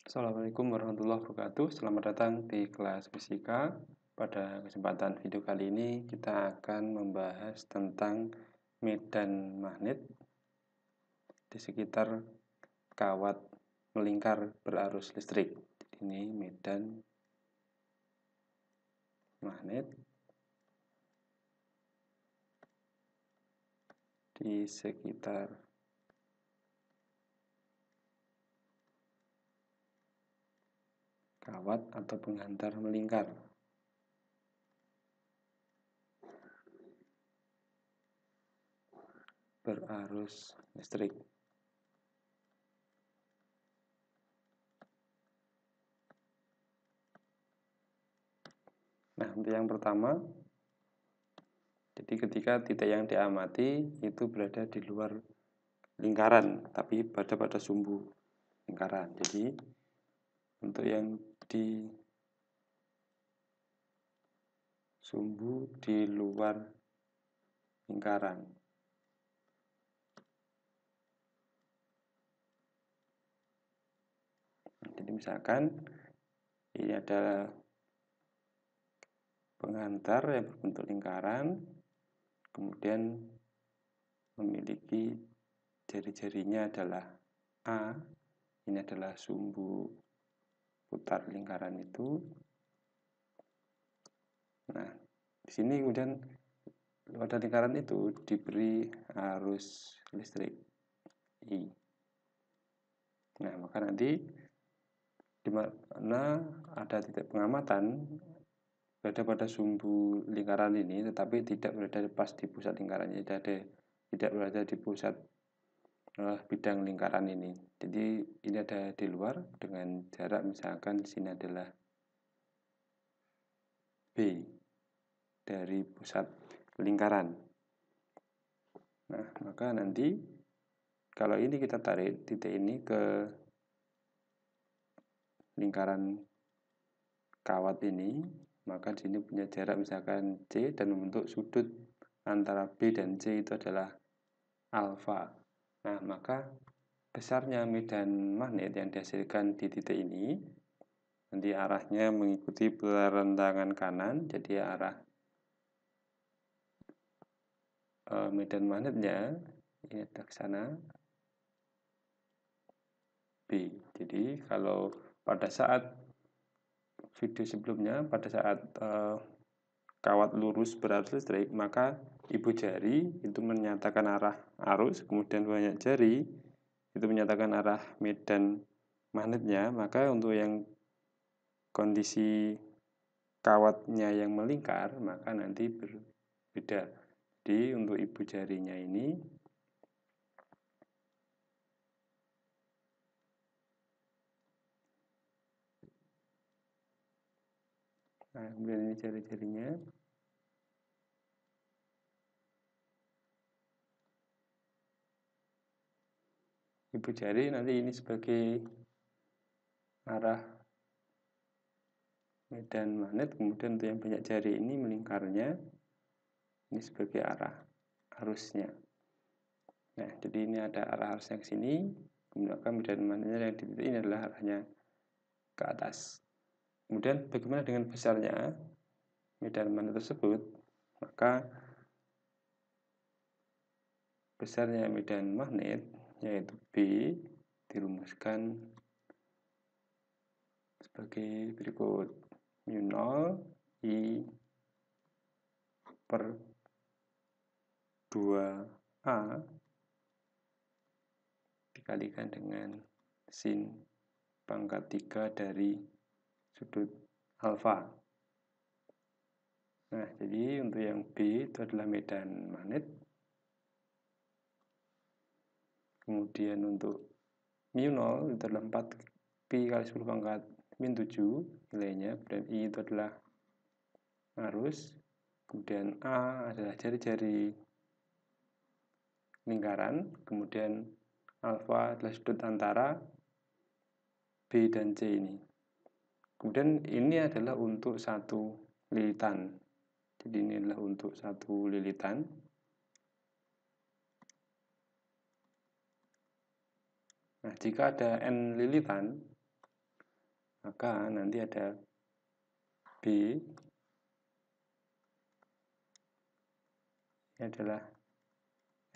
Assalamualaikum warahmatullahi wabarakatuh. Selamat datang di kelas fisika. Pada kesempatan video kali ini kita akan membahas tentang medan magnet di sekitar kawat melingkar berarus listrik. Ini medan magnet di sekitar kawat atau penghantar melingkar berarus listrik. Nah, untuk yang pertama, jadi ketika titik yang diamati itu berada di luar lingkaran, tapi berada pada sumbu lingkaran. Jadi untuk yang di sumbu di luar lingkaran, jadi misalkan ini adalah penghantar yang berbentuk lingkaran, kemudian memiliki jari-jarinya adalah A. Ini adalah sumbu putar lingkaran itu. Nah, di sini kemudian pada lingkaran itu diberi arus listrik I. Nah, maka nanti di mana ada titik pengamatan berada pada sumbu lingkaran ini, tetapi tidak berada pas di pusat lingkarannya, tidak berada di pusat bidang lingkaran ini. Jadi ini ada di luar dengan jarak misalkan di sini adalah B dari pusat lingkaran. Nah, maka nanti kalau ini kita tarik titik ini ke lingkaran kawat ini, maka di sini punya jarak misalkan C dan membentuk sudut antara B dan C itu adalah alfa. Nah, maka besarnya medan magnet yang dihasilkan di titik ini nanti arahnya mengikuti bertentangan kanan, jadi arah medan magnetnya ini ada ke sana B. Jadi kalau pada saat video sebelumnya, pada saat kawat lurus berarus listrik, maka ibu jari itu menyatakan arah arus, kemudian banyak jari itu menyatakan arah medan magnetnya. Maka untuk yang kondisi kawatnya yang melingkar, maka nanti berbeda. Jadi untuk ibu jarinya ini nah, kemudian ini jari-jarinya. Ibu jari nanti ini sebagai arah medan magnet, kemudian untuk yang banyak jari ini melingkarnya ini sebagai arah arusnya. Nah, jadi ini ada arah arusnya ke sini, maka medan magnetnya yang di titik ini adalah arahnya ke atas. Kemudian bagaimana dengan besarnya medan magnet tersebut? Maka besarnya medan magnet yaitu B dirumuskan sebagai berikut: mu0 I per 2A dikalikan dengan sin pangkat 3 dari sudut alfa. Nah, jadi untuk yang B itu adalah medan magnet. Kemudian untuk mu0 itu adalah 4 pi kali 10 pangkat min 7 nilainya. Kemudian I itu adalah arus. Kemudian A adalah jari-jari lingkaran. Kemudian alfa adalah sudut antara B dan C ini. Kemudian ini adalah untuk satu lilitan. Jadi ini adalah untuk satu lilitan. Nah, jika ada N lilitan, maka nanti ada B ini adalah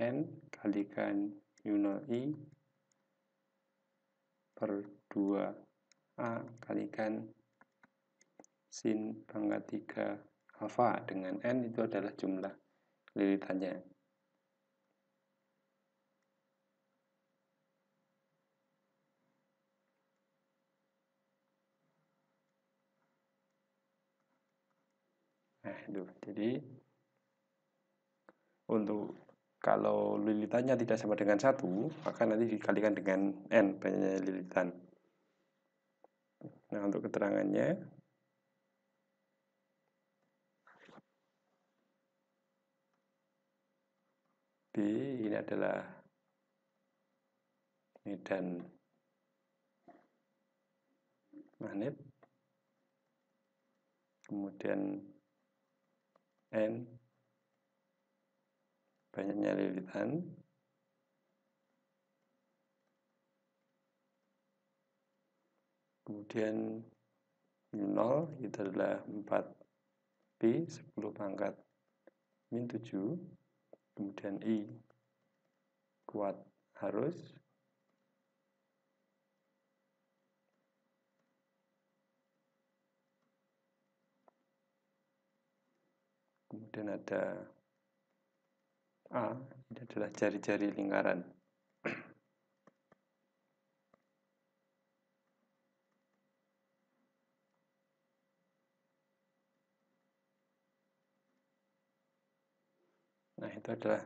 N kalikan U0I per 2A kalikan sin pangkat 3 alfa, dengan N itu adalah jumlah lilitannya. Nah itu, jadi untuk kalau lilitannya tidak sama dengan 1, maka nanti dikalikan dengan N banyaknya lilitan. Nah untuk keterangannya, B ini adalah medan magnet, kemudian N banyaknya lilitan, kemudian U0 itu adalah 4B 10 pangkat min 7, kemudian I kuat arus, kemudian ada A, ini adalah jari-jari lingkaran. Nah itu adalah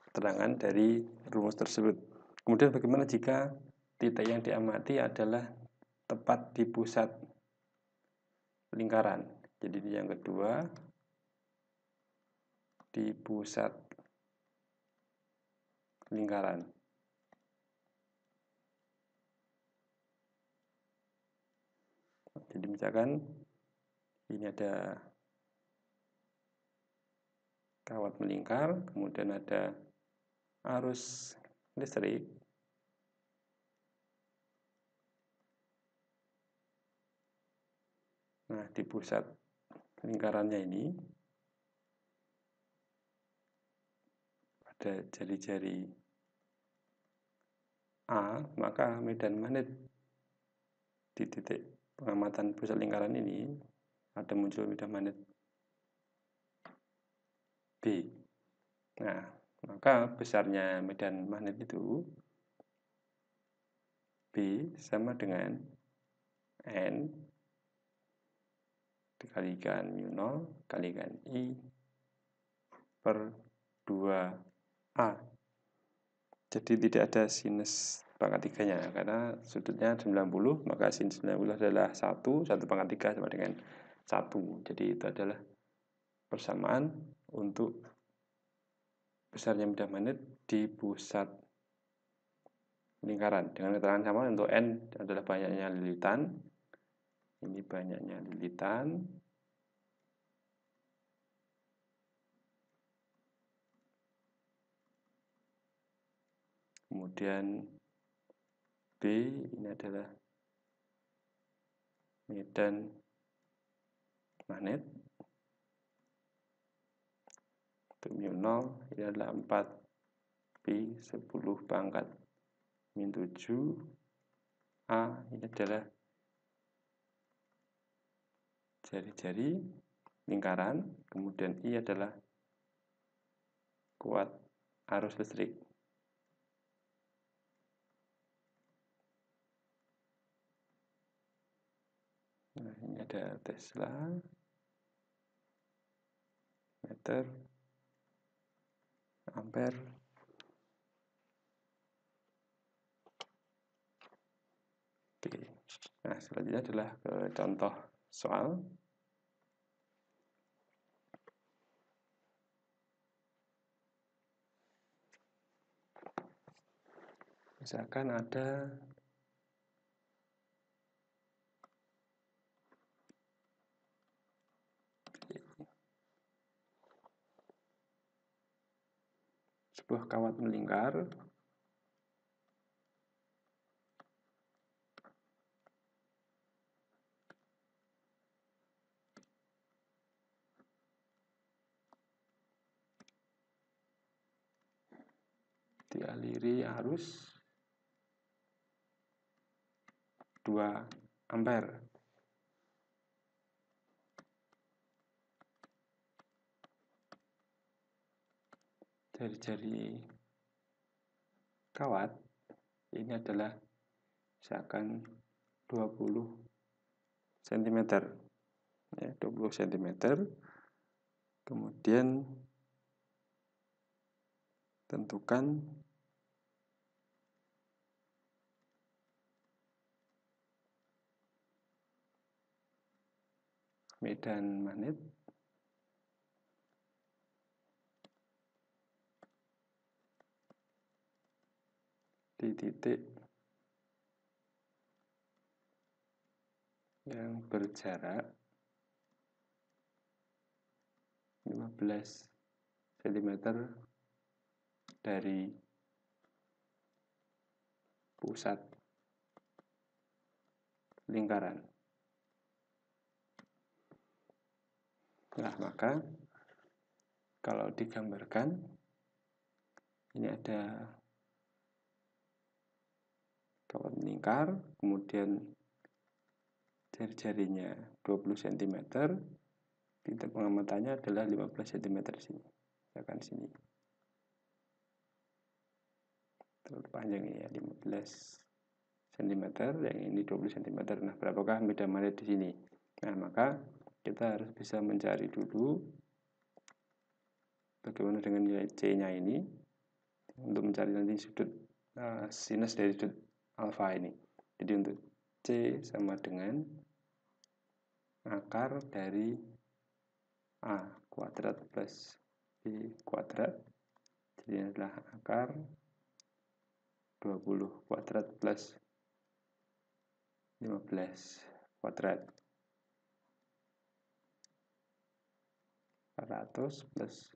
keterangan dari rumus tersebut. Kemudian bagaimana jika titik yang diamati adalah tepat di pusat lingkaran? Jadi yang kedua, di pusat lingkaran. Jadi misalkan ini ada kawat melingkar, kemudian ada arus listrik. Nah, di pusat lingkarannya ini ada jari-jari A, maka medan magnet di titik pengamatan pusat lingkaran ini ada muncul medan magnet B. Nah, maka besarnya medan magnet itu B sama dengan N dikalikan U0 kalikan I per 2A. Jadi tidak ada sinus pangkat 3-nya, karena sudutnya 90, maka sin 90 adalah 1 pangkat 3 sama dengan 1. Jadi itu adalah persamaan untuk besarnya medan magnet di pusat lingkaran. Dengan keterangan sama untuk N adalah banyaknya lilitan. Ini banyaknya lilitan. Kemudian B ini adalah medan magnet. Untuk mu0 ini adalah 4B 10 pangkat min 7. A ini adalah jari-jari lingkaran, kemudian I adalah kuat arus listrik. Nah, ini ada Tesla, meter, ampere. Oke. Nah, selanjutnya adalah contoh soal. Misalkan ada sebuah kawat melingkar dialiri arus 2 ampere. Jari-jari kawat ini adalah misalkan 20 cm ya, 20 cm. Kemudian tentukan medan magnet di titik yang berjarak 15 cm dari pusat lingkaran. Nah, maka kalau digambarkan, ini ada kawat melingkar, kemudian jari-jarinya 20 cm, titik pengamatannya adalah 15 cm sini, misalkan sini. Terpanjang ya 15 cm, yang ini 20 cm. Nah, berapakah medan magnet di sini? Nah, maka kita harus bisa mencari dulu bagaimana dengan nilai C-nya ini untuk mencari nanti sudut sinus dari sudut alfa ini. Jadi untuk C sama dengan akar dari A kuadrat plus B kuadrat. Jadi ini adalah akar 20 kuadrat plus 15 kuadrat. 400 plus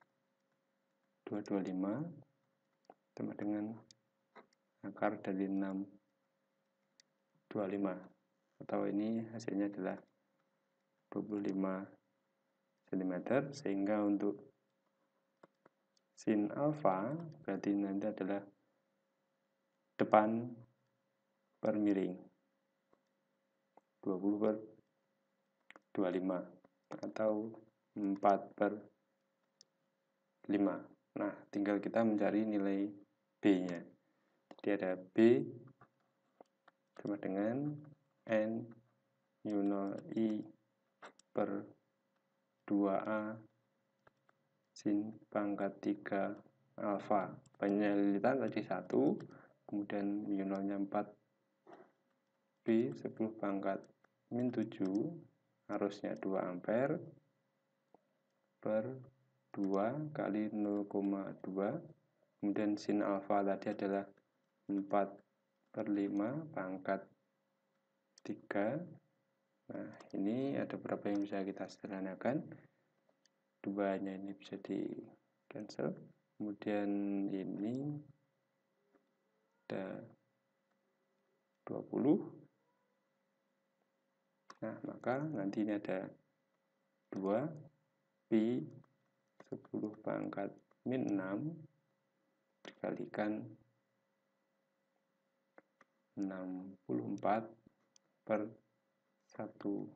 225 sama dengan akar dari 625, atau ini hasilnya adalah 25 cm, sehingga untuk sin alfa berarti nanti adalah depan per miring 20 per 25 atau 4/5. Nah, tinggal kita mencari nilai B-nya. Jadi ada B sama dengan N U0I per 2A sin pangkat 3 alfa. Penyalitan tadi 1, kemudian U0-nya 4, B 10 pangkat min 7, arusnya 2 ampere per 2 kali 0,2, kemudian sin alfa tadi adalah 4/5 pangkat 3. Nah, ini ada beberapa yang bisa kita sederhanakan. 2-nya ini bisa di cancel, kemudian ini ada 20. Nah, maka nanti ini ada 2 pi 10 pangkat min 6 dikalikan 64 per 125.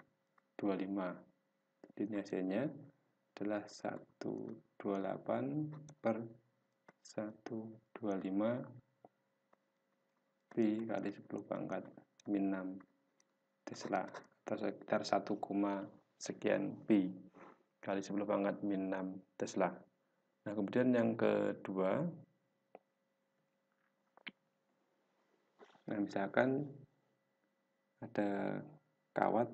Jadi ini hasilnya adalah 128 per 125 pi kali 10 pangkat min 6 Tesla, atau sekitar 1, sekian pi kali 10 pangkat min 6 Tesla. Nah, kemudian yang kedua, nah misalkan ada kawat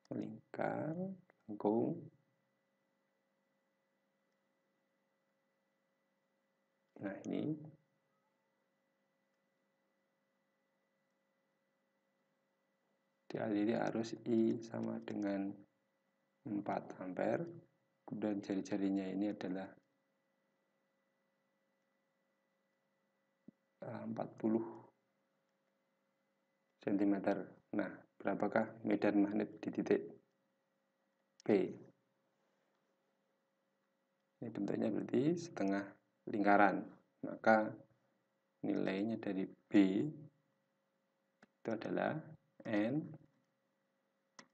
melingkar, lengkung. Nah, ini dialiri arus I sama dengan 4 ampere, kemudian jari-jarinya ini adalah 40 cm. Nah, berapakah medan magnet di titik P? Ini bentuknya berarti setengah lingkaran. maka nilainya dari B itu adalah N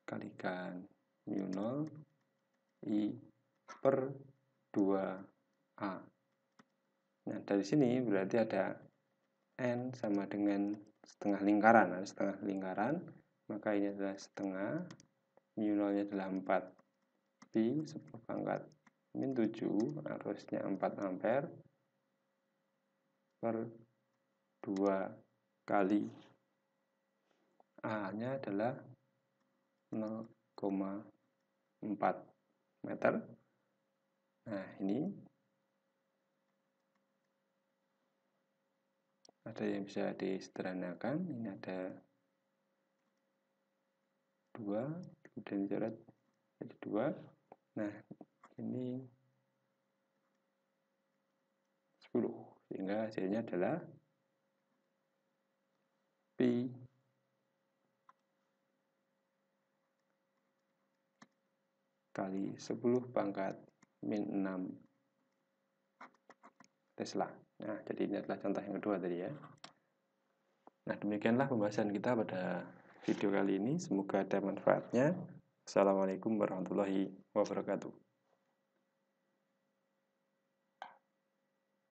kalikan mu0 I per 2A. Nah, dari sini berarti ada N sama dengan setengah lingkaran. Ada setengah lingkaran, maka ini adalah setengah, mu0 nya adalah 4 pi 10 pangkat min 7, arusnya 4 ampere per 2 kali A nya adalah 0,4 meter. Nah, ini ada yang bisa disederhanakan. Ini ada 2, kemudian dicoret jadi 2. Nah, ini 10, sehingga hasilnya adalah pi kali 10 pangkat min 6 Tesla. Nah, jadi ini adalah contoh yang kedua tadi ya. Nah, demikianlah pembahasan kita pada video kali ini. Semoga ada manfaatnya. Assalamualaikum warahmatullahi wabarakatuh.